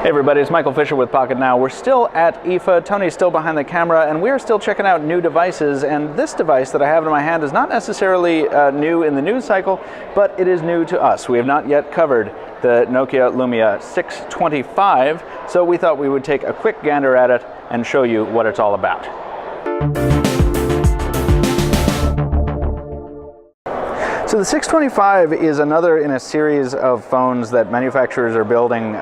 Hey everybody, it's Michael Fisher with Pocket Now. We're still at IFA, Tony's still behind the camera, and we're still checking out new devices. And this device that I have in my hand is not necessarily new in the news cycle, but it is new to us. We have not yet covered the Nokia Lumia 625, so we thought we would take a quick gander at it and show you what it's all about. So the 625 is another in a series of phones that manufacturers are building,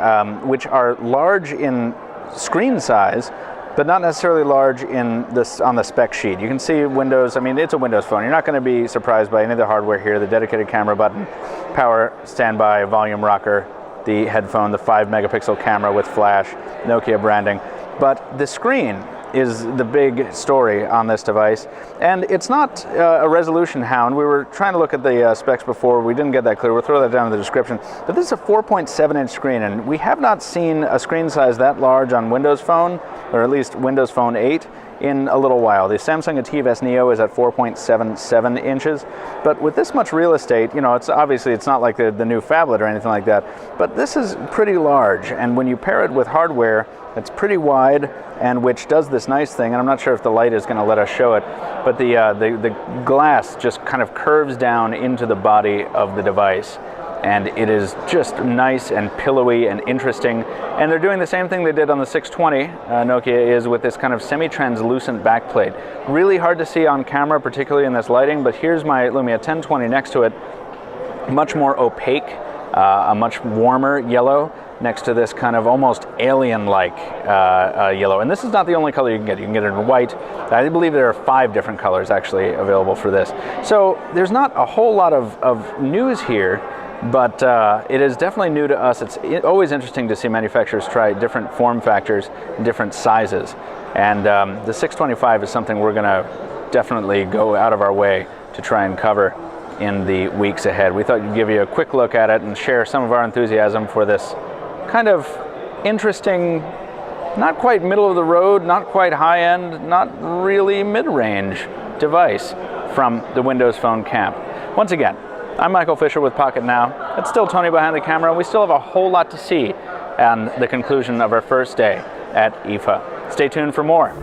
which are large in screen size, but not necessarily large in on the spec sheet. You can see Windows. I mean, it's a Windows phone. You're not going to be surprised by any of the hardware here. The dedicated camera button, power standby, volume rocker, the headphone, the 5-megapixel camera with flash, Nokia branding. But the screen is the big story on this device, and it's not a resolution hound. We were trying to look at the specs before. We didn't get that clear. We'll throw that down in the description. But this is a 4.7-inch screen, and we have not seen a screen size that large on Windows Phone, or at least Windows Phone 8, in a little while. The Samsung ATIV Neo is at 4.77 inches, but with this much real estate, you know, it's not like the new phablet or anything like that, but this is pretty large, and when you pair it with hardware that's pretty wide and which does this nice thing, and I'm not sure if the light is going to let us show it, but the glass just kind of curves down into the body of the device, and it is just nice and pillowy and interesting. And they're doing the same thing they did on the 620, Nokia is, with this kind of semi-translucent backplate. Really hard to see on camera, particularly in this lighting, but here's my Lumia 1020 next to it. Much more opaque, a much warmer yellow next to this kind of almost alien-like yellow. And this is not the only color you can get. You can get it in white. I believe there are 5 different colors actually available for this. So there's not a whole lot of news here, but it is definitely new to us. It's always interesting to see manufacturers try different form factors, different sizes. And the 625 is something we're going to definitely go out of our way to try and cover in the weeks ahead. We thought we'd give you a quick look at it and share some of our enthusiasm for this kind of interesting, not quite middle of the road, not quite high end, not really mid-range device from the Windows Phone camp. Once again, I'm Michael Fisher with Pocket Now. It's still Tony behind the camera. We still have a whole lot to see on the conclusion of our first day at IFA. Stay tuned for more.